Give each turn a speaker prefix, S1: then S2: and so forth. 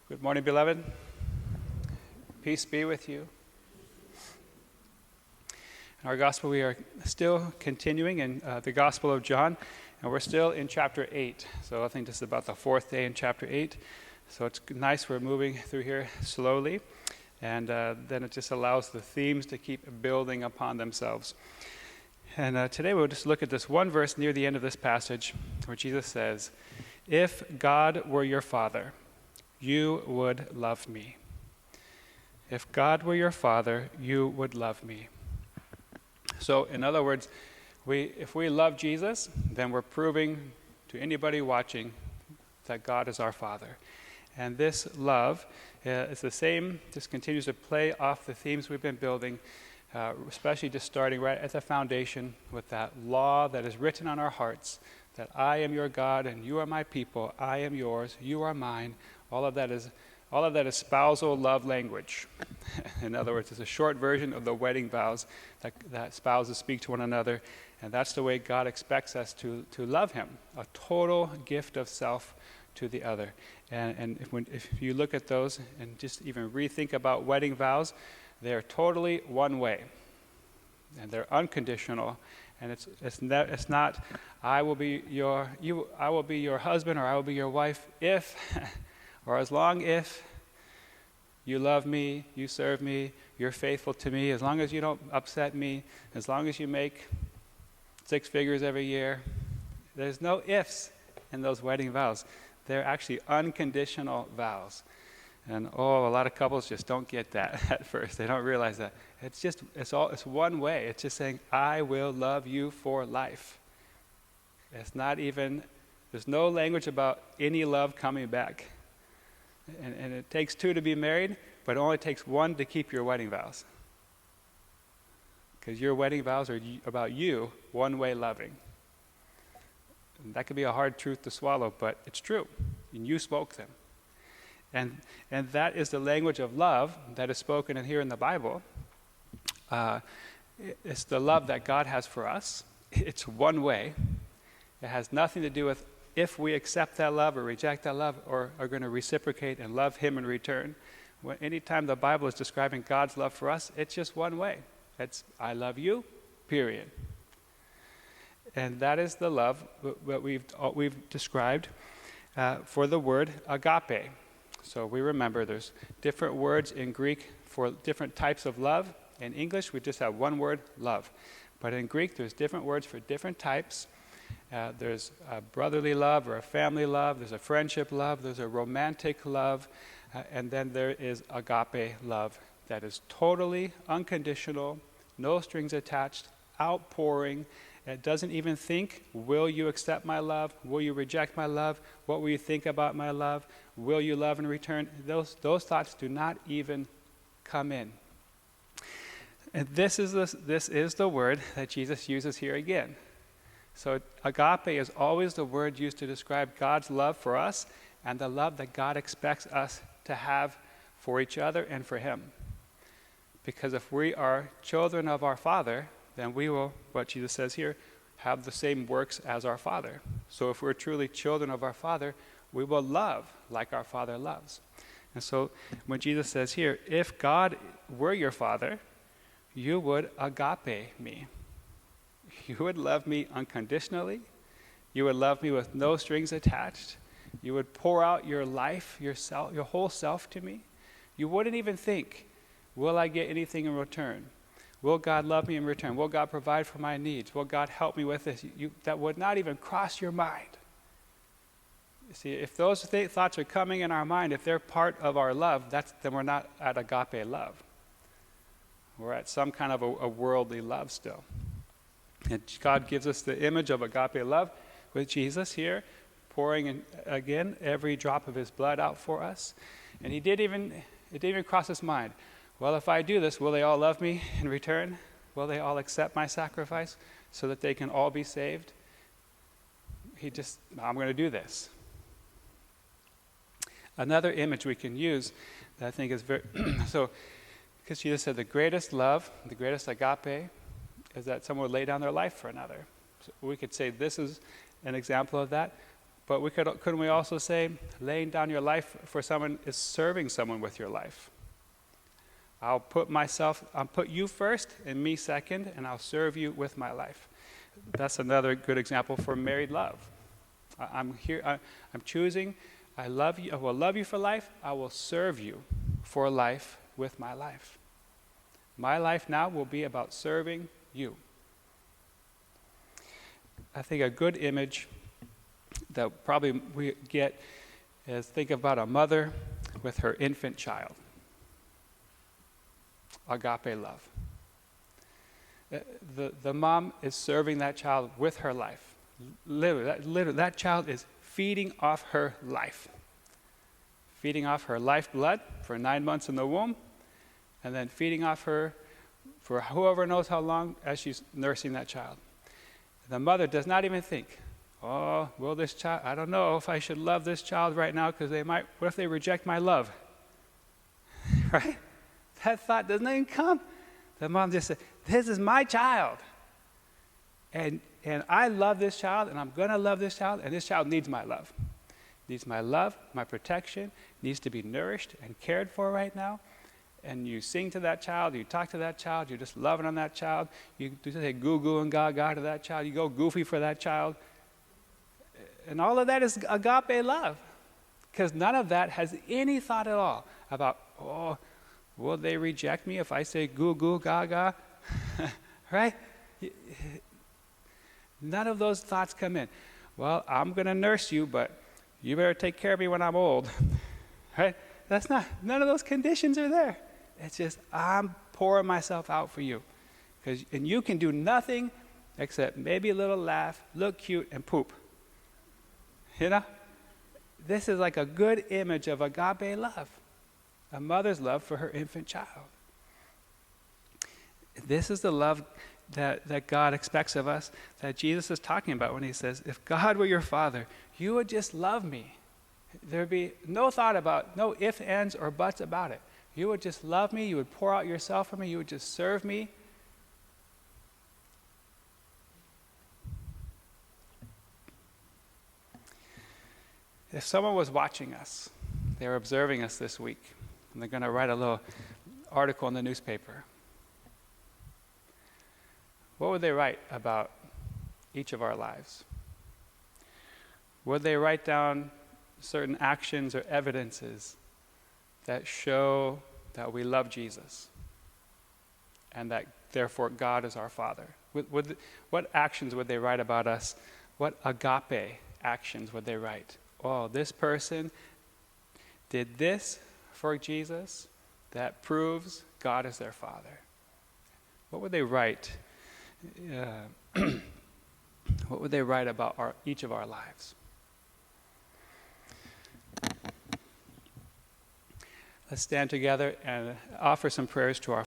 S1: Good morning, beloved. Peace be with you. In our gospel, we are still continuing in the Gospel of John, and we're still in chapter 8. So I think this is about the fourth day in chapter 8. So it's nice we're moving through here slowly, and then it just allows the themes to keep building upon themselves. And today we'll just look at this one verse near the end of this passage where Jesus says, "If God were your Father, you would love me. If God were your Father, you would love me." So, in other words, if we love Jesus, then we're proving to anybody watching that God is our Father. And this love is the same, just continues to play off the themes we've been building, especially just starting right at the foundation with that law that is written on our hearts, that I am your God and you are my people, I am yours, you are mine. All of that is spousal love language. In other words, it's a short version of the wedding vows that spouses speak to one another, and that's the way God expects us to love him, a total gift of self to the other. And if you look at those and just even rethink about wedding vows, they're totally one way, and they're unconditional. And it's not I will be your husband or I will be your wife if or as long if you love me, you serve me, you're faithful to me, as long as you don't upset me, as long as you make 6 figures every year. There's no ifs in those wedding vows. They're actually unconditional vows. And a lot of couples just don't get that at first. They don't realize that. It's one way. It's just saying, I will love you for life. There's no language about any love coming back. And it takes 2 to be married, but it only takes 1 to keep your wedding vows. Because your wedding vows are about you, one-way loving. And that could be a hard truth to swallow, but it's true. And you spoke them. And that is the language of love that is spoken in here in the Bible. It's the love that God has for us. It's one way. It has nothing to do with if we accept that love or reject that love or are going to reciprocate and love him in return. Anytime the Bible is describing God's love for us, it's just one way. It's I love you, period. And that is the love that we've described for the word agape. So we remember there's different words in Greek for different types of love. In English, we just have one word, love. But in Greek, there's different words for different types. There's a brotherly love or a family love. There's a friendship love. There's a romantic love. And then there is agape love that is totally unconditional, no strings attached, outpouring. It doesn't even think, will you accept my love? Will you reject my love? What will you think about my love? Will you love in return? Those thoughts do not even come in. And this is the word that Jesus uses here again. So agape is always the word used to describe God's love for us and the love that God expects us to have for each other and for him. Because if we are children of our Father, then we will, what Jesus says here, have the same works as our Father. So if we're truly children of our Father, we will love like our Father loves. And so when Jesus says here, if God were your Father, you would agape me. You would love me unconditionally. You would love me with no strings attached. You would pour out your life, your whole self to me. You wouldn't even think, will I get anything in return? Will God love me in return? Will God provide for my needs? Will God help me with this? That would not even cross your mind. You see, if those thoughts are coming in our mind, if they're part of our love, then we're not at agape love. We're at some kind of a worldly love still. And God gives us the image of agape love with Jesus here, pouring in, again, every drop of his blood out for us. And it didn't even cross his mind. Well, if I do this, will they all love me in return? Will they all accept my sacrifice so that they can all be saved? I'm going to do this. Another image we can use that I think is very, so, because Jesus said the greatest love, the greatest agape, is that someone would lay down their life for another. So we could say this is an example of that.
S2: But couldn't we also say laying down your life for someone is serving someone with your life? I'll put you first and me second, and I'll serve you with my life. That's another good example for married love. I'm choosing, I love you, I will love you for life, I will serve you for life with my life. My life now will be about serving you. I think a good image that probably we get is think about a mother with her infant child. Agape love. The mom is serving that child with her life. Literally, that child is feeding off her life. Feeding off her lifeblood for 9 months in the womb, and then feeding off her for whoever knows how long as she's nursing that child. The mother does not even think, oh, will this child, I don't know if I should love this child right now because what if they reject my love? Right? That thought doesn't even come. The mom just said, this is my child. And I love this child, and I'm going to love this child, and this child needs my love. Needs my love, my protection, needs to be nourished and cared for right now. And you sing to that child, you talk to that child, you're just loving on that child. You say goo goo and gaga to that child. You go goofy for that child. And all of that is agape love. Because none of that has any thought at all about, oh, will they reject me if I say goo goo gaga? Right? None of those thoughts come in. Well, I'm going to nurse you, but you better take care of me when I'm old. Right? None of those conditions are there. It's just, I'm pouring myself out for you. And you can do nothing except maybe a little laugh, look cute, and poop. You know? This is like a good image of agape love. A mother's love for her infant child. This is the love that God expects of us, that Jesus is talking about when he says, if God were your father, you would just love me. There'd be no thought about, no ifs, ands, or buts about it. You would just love me, you would pour out yourself for me, you would just serve me. If someone was watching us, they were observing us this week, and they're going to write a little article in the newspaper, what would they write about each of our lives? Would they write down certain actions or evidences that show that we love Jesus and that therefore God is our Father? What actions would they write about us? What agape actions would they write? Oh, this person did this for Jesus that proves God is their Father. What would they write? What would they write about each of our lives? Let's stand together and offer some prayers to our